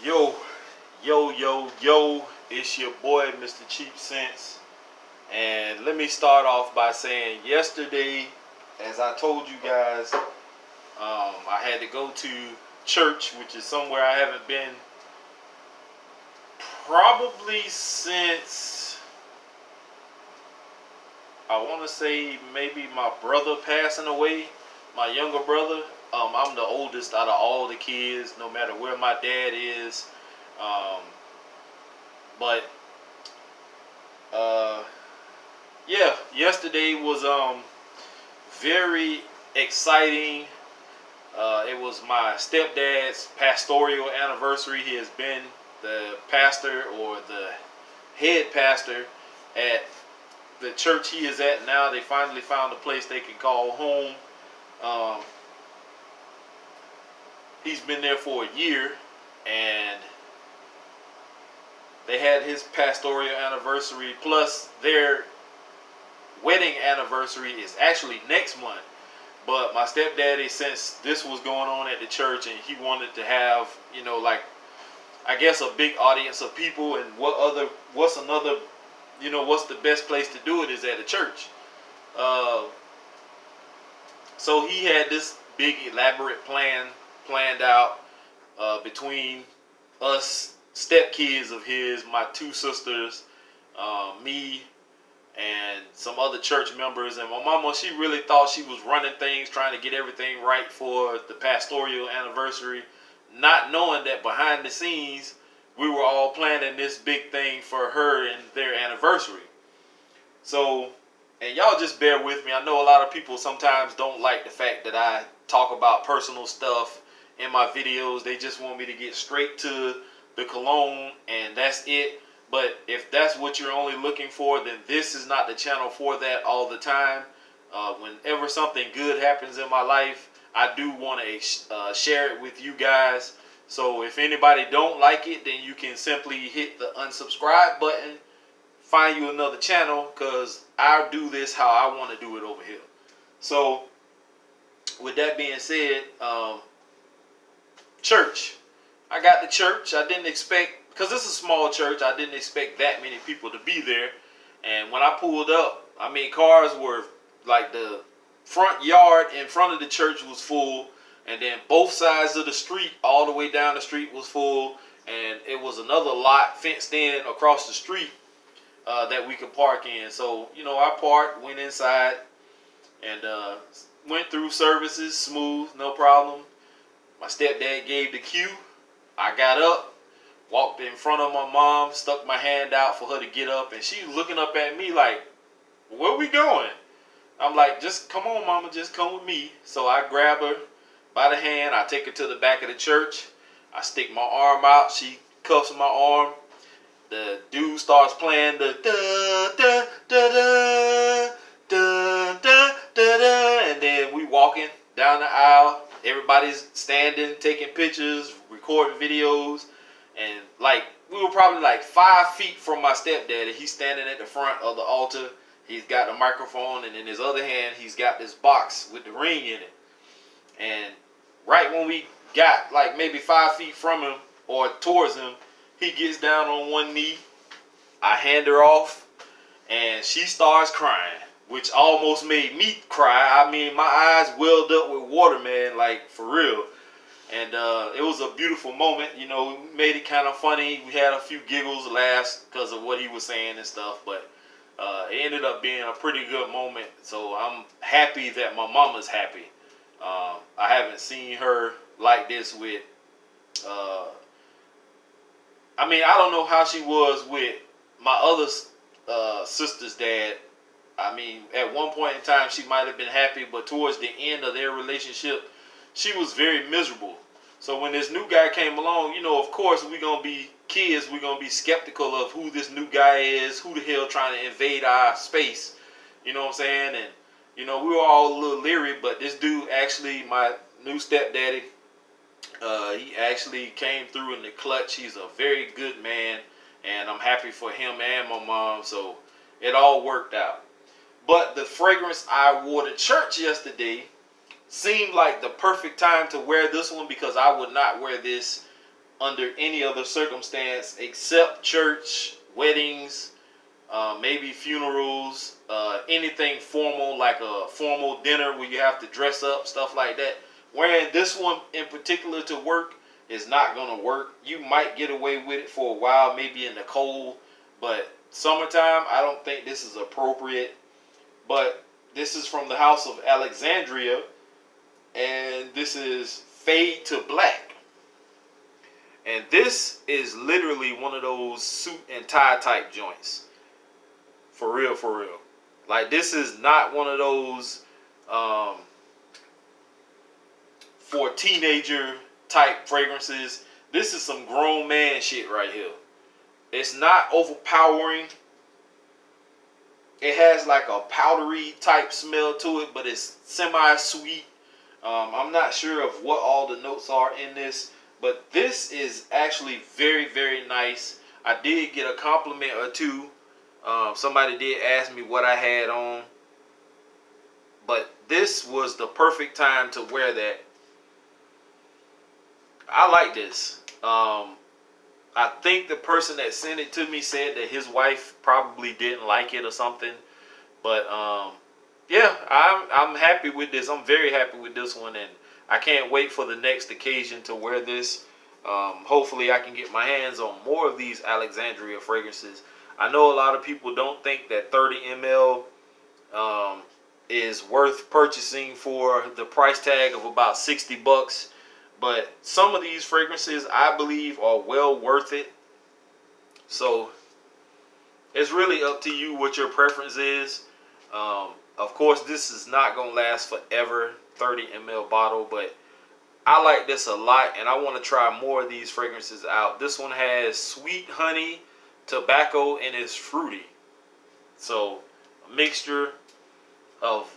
Yo, yo, it's your boy, Mr. Cheap Sense. And let me start off by saying yesterday, as I told you guys, I had to go to church, which is somewhere I haven't been probably since, I want to say maybe my brother passing away, my younger brother. I'm the oldest out of all the kids, no matter where my dad is. Um, but uh, yeah, yesterday was very exciting. It was my stepdad's pastoral anniversary. He has been the pastor or the head pastor at the church he is at now. They finally found a place they can call home. Um, he's been there for a year, and they had his pastoral anniversary plus their wedding anniversary is actually next month. But my stepdaddy, since this was going on at the church and he wanted to have, like, I guess a big audience of people, and what's the best place to do it is at the church. So he had this big elaborate plan planned out between us stepkids of his, my two sisters, me, and some other church members. And my mama, she really thought she was running things, trying to get everything right for the pastoral anniversary, not knowing that behind the scenes we were all planning this big thing for her and their anniversary. So, and y'all just bear with me. I know a lot of people sometimes don't like the fact that I talk about personal stuff in my videos. They just want me to get straight to the cologne and that's it. But if that's what you're only looking for, then this is not the channel for that all the time. Whenever something good happens in my life, I do want to share it with you guys. So if anybody don't like it, then you can simply hit the unsubscribe button, find you another channel, because I'll do this how I want to do it over here. So with that being said, church. I got to church. I didn't expect, because this is a small church, I didn't expect that many people to be there. And when I pulled up, cars were like, the front yard in front of the church was full, and then both sides of the street, all the way down the street, was full. And it was another lot fenced in across the street that we could park in. So, I parked, went inside, and went through services smooth, no problem. My stepdad gave the cue. I got up, walked in front of my mom, stuck my hand out for her to get up, and she's looking up at me like, where we going? I'm like, just come on, mama, just come with me. So I grab her by the hand, I take her to the back of the church, I stick my arm out, she cuffs my arm, the dude starts playing the da da da da da da da da, and then we walking down the aisle. Everybody's standing, taking pictures, recording videos, and we were probably 5 feet from my stepdaddy. He's standing at the front of the altar. He's got the microphone, and in his other hand, he's got this box with the ring in it. And right when we got maybe 5 feet from him or towards him, he gets down on one knee. I hand her off, and she starts crying, which almost made me cry. My eyes welled up with water, man, for real. And it was a beautiful moment. We made it kind of funny. We had a few giggles, laughs because of what he was saying and stuff. But it ended up being a pretty good moment. So I'm happy that my mama's happy. I haven't seen her like this with... I don't know how she was with my other sister's dad. At one point in time, she might have been happy, but towards the end of their relationship, she was very miserable. So when this new guy came along, of course, we're going to be kids. We're going to be skeptical of who this new guy is, who the hell trying to invade our space. You know what I'm saying? And, we were all a little leery, but this dude actually, my new stepdaddy, he actually came through in the clutch. He's a very good man, and I'm happy for him and my mom. So it all worked out. But the fragrance I wore to church yesterday seemed like the perfect time to wear this one, because I would not wear this under any other circumstance except church, weddings, maybe funerals, anything formal like a formal dinner where you have to dress up, stuff like that. Wearing this one in particular to work is not going to work. You might get away with it for a while, maybe in the cold, but summertime, I don't think this is appropriate. But this is from the house of Alexandria, and this is Fade to Black. And this is literally one of those suit and tie type joints. For real, for real. Like, this is not one of those for teenager type fragrances. This is some grown man shit right here. It's not overpowering. It has like a powdery type smell to it, but it's semi-sweet. I'm not sure of what all the notes are in this, but this is actually very, very nice. I did get a compliment or two. Somebody did ask me what I had on, but this was the perfect time to wear that. I like this. I think the person that sent it to me said that his wife probably didn't like it or something. But yeah, I'm happy with this. I'm very happy with this one, and I can't wait for the next occasion to wear this. Hopefully I can get my hands on more of these Alexandria fragrances. I know a lot of people don't think that 30 ml is worth purchasing for the price tag of about 60 bucks. But some of these fragrances, I believe, are well worth it. So it's really up to you what your preference is. Of course, this is not going to last forever, 30 ml bottle. But I like this a lot, and I want to try more of these fragrances out. This one has sweet honey, tobacco, and it's fruity. So a mixture of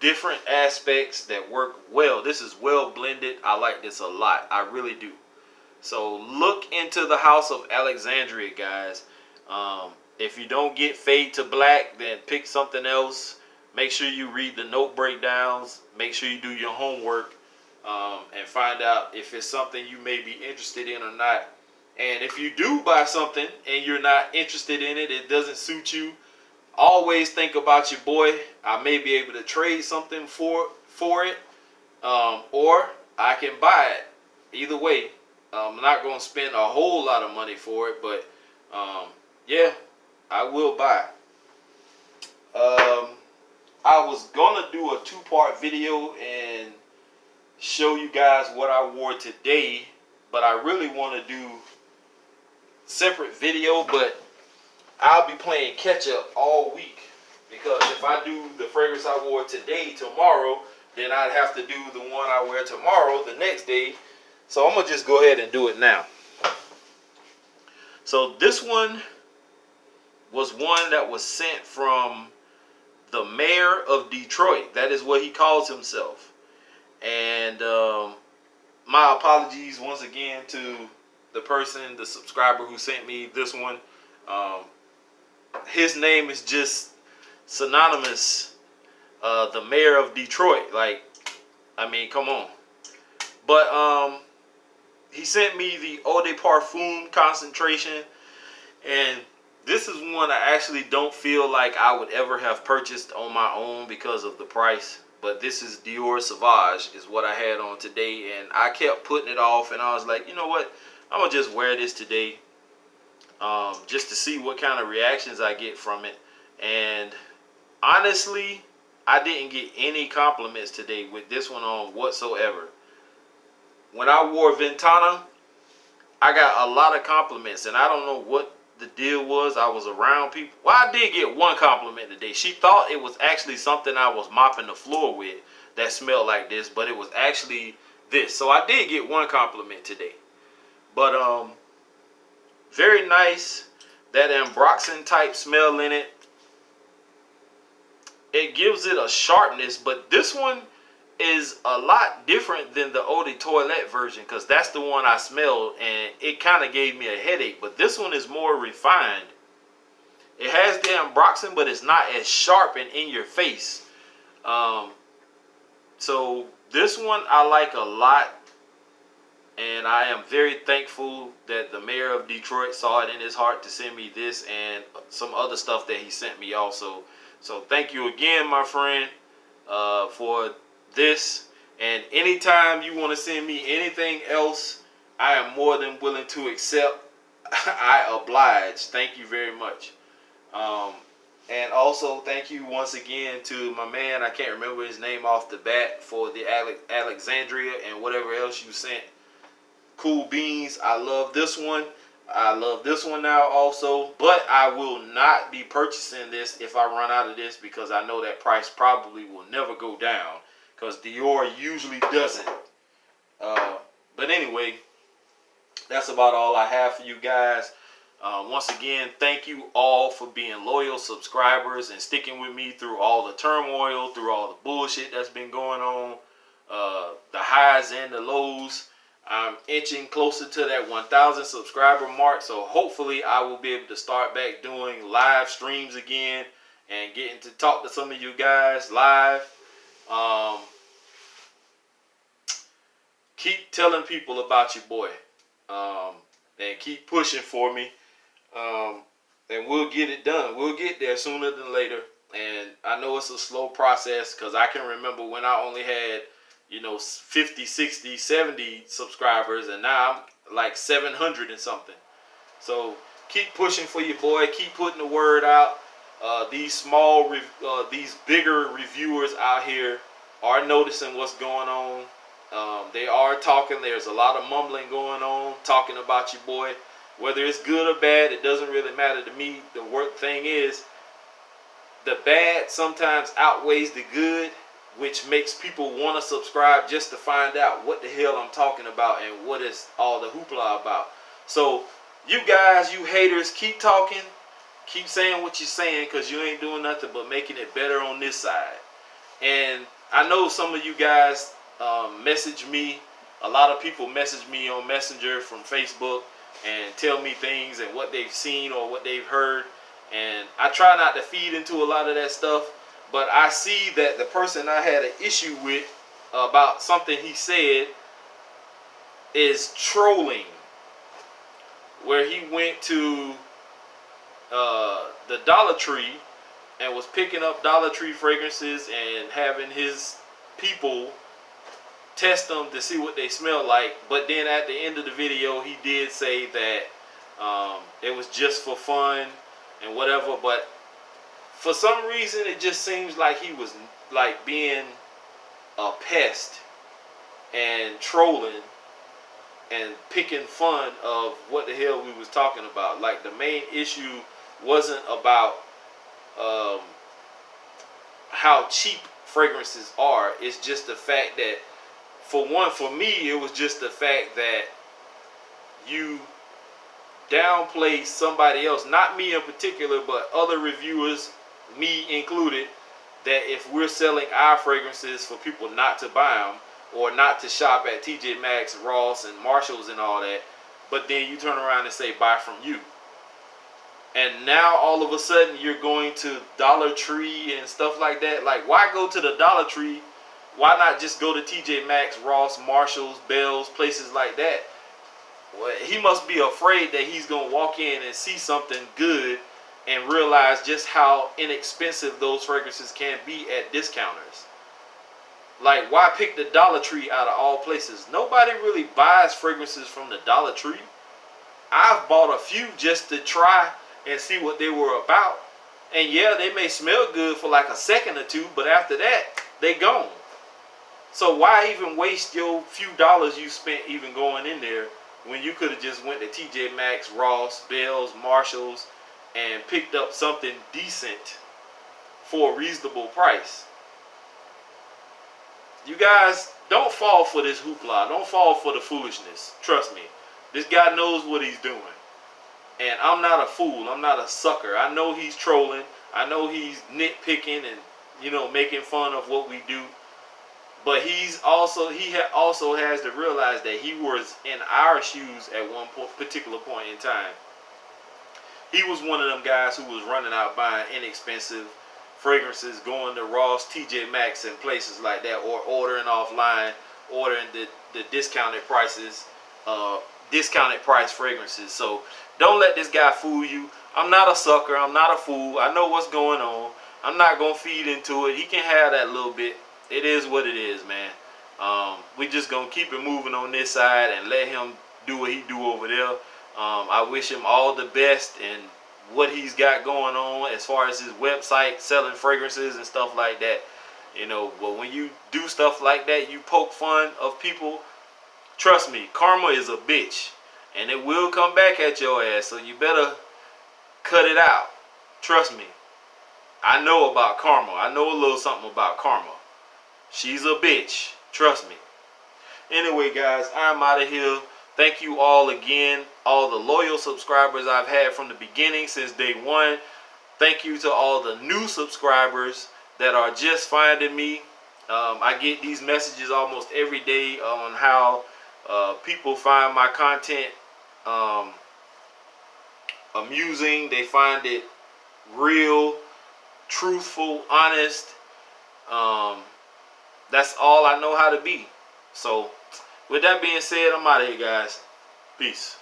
different aspects that work well. This is well blended. I like this a lot. I really do. So look into the house of Alexandria, guys. If you don't get Fade to Black, then pick something else. Make sure you read the note breakdowns. Make sure you do your homework and find out if it's something you may be interested in or not. And if you do buy something and you're not interested in it, it doesn't suit you, always think about your boy. I may be able to trade something for it, or I can buy it. Either way, I'm not going to spend a whole lot of money for it, but yeah, I will buy. I was going to do a 2-part video and show you guys what I wore today, but I really want to do separate video, but I'll be playing catch up all week, because if I do the fragrance I wore today tomorrow, then I'd have to do the one I wear tomorrow the next day. So I'm gonna just go ahead and do it now. So this one was one that was sent from the mayor of Detroit. That is what he calls himself. And my apologies once again to the person, the subscriber who sent me this one. His name is just synonymous, the mayor of Detroit. Like, I mean, come on. But he sent me the Eau de Parfum concentration, and this is one I actually don't feel like I would ever have purchased on my own because of the price. But this is Dior Sauvage is what I had on today, and I kept putting it off, and I was like, you know what, I'm gonna just wear this today. Just to see what kind of reactions I get from it. And honestly, I didn't get any compliments today with this one on whatsoever. When I wore Ventana, I got a lot of compliments, and I don't know what the deal was. I was around people. Well, I did get one compliment today. She thought it was actually something I was mopping the floor with that smelled like this, but it was actually this. So I did get one compliment today. But very nice. That ambroxan type smell in it. It gives it a sharpness, but this one is a lot different than the Eau de Toilette version, because that's the one I smelled and it kind of gave me a headache. But this one is more refined. It has the ambroxan, but it's not as sharp and in your face. So this one I like a lot. And I am very thankful that the mayor of Detroit saw it in his heart to send me this and some other stuff that he sent me also. So thank you again, my friend, for this. And anytime you want to send me anything else, I am more than willing to accept. I oblige. Thank you very much. And also thank you once again to my man, I can't remember his name off the bat, for the Alexandria and whatever else you sent. Cool beans. I love this one. I love this one now also. But I will not be purchasing this if I run out of this, because I know that price probably will never go down, because Dior usually doesn't. But anyway, that's about all I have for you guys. Once again, thank you all for being loyal subscribers and sticking with me through all the turmoil, through all the bullshit that's been going on, the highs and the lows. I'm inching closer to that 1,000 subscriber mark, so hopefully I will be able to start back doing live streams again and getting to talk to some of you guys live. Keep telling people about your boy, and keep pushing for me, and we'll get it done. We'll get there sooner than later. And I know it's a slow process, because I can remember when I only had 50, 60, 70 subscribers, and now I'm like 700 and something. So keep pushing for your boy. Keep putting the word out. These bigger reviewers out here are noticing what's going on. They are talking. There's a lot of mumbling going on, talking about your boy. Whether it's good or bad, it doesn't really matter to me. The thing is, the bad sometimes outweighs the good, which makes people want to subscribe just to find out what the hell I'm talking about and what is all the hoopla about. So you guys, you haters, keep talking, keep saying what you're saying, because you ain't doing nothing but making it better on this side. And I know some of you guys message me. A lot of people message me on Messenger from Facebook and tell me things and what they've seen or what they've heard. And I try not to feed into a lot of that stuff. But I see that the person I had an issue with about something he said is trolling, where he went to the Dollar Tree and was picking up Dollar Tree fragrances and having his people test them to see what they smell like. But then at the end of the video, he did say that it was just for fun and whatever. But for some reason, it just seems like he was like being a pest and trolling and picking fun of what the hell we was talking about. Like, the main issue wasn't about how cheap fragrances are. It's just the fact that, for me, it was just the fact that you downplay somebody else, not me in particular, but other reviewers, me included, that if we're selling our fragrances for people not to buy them or not to shop at TJ Maxx, Ross, and Marshalls and all that, but then you turn around and say buy from you. And now all of a sudden you're going to Dollar Tree and stuff like that. Like, why go to the Dollar Tree? Why not just go to TJ Maxx, Ross, Marshalls, Bells, places like that? Well, he must be afraid that he's going to walk in and see something good and realize just how inexpensive those fragrances can be at discounters. Like, why pick the Dollar Tree out of all places? Nobody really buys fragrances from the Dollar Tree. I've bought a few just to try and see what they were about. And yeah, they may smell good for like a second or two, but after that, they gone. So why even waste your few dollars you spent even going in there when you could have just went to TJ Maxx, Ross, Bells, Marshalls, and picked up something decent for a reasonable price? You guys, don't fall for this hoopla. Don't fall for the foolishness. Trust me. This guy knows what he's doing. And I'm not a fool. I'm not a sucker. I know he's trolling. I know he's nitpicking and, making fun of what we do. But he also has to realize that he was in our shoes at one particular point in time. He was one of them guys who was running out buying inexpensive fragrances, going to Ross, TJ Maxx, and places like that, or ordering offline, ordering the discounted prices, discounted price fragrances. So don't let this guy fool you. I'm not a sucker. I'm not a fool. I know what's going on. I'm not going to feed into it. He can have that little bit. It is what it is, man. We just going to keep it moving on this side and let him do what he do over there. I wish him all the best in what he's got going on as far as his website, selling fragrances and stuff like that. You know, but when you do stuff like that, you poke fun of people, trust me, karma is a bitch. And it will come back at your ass, so you better cut it out. Trust me. I know about karma. I know a little something about karma. She's a bitch. Trust me. Anyway, guys, I'm out of here. Thank you all again. All the loyal subscribers I've had from the beginning since day one. Thank you to all the new subscribers that are just finding me. I get these messages almost every day on how people find my content amusing. They find it real, truthful, honest. That's all I know how to be. So with that being said, I'm out of here, guys. Peace.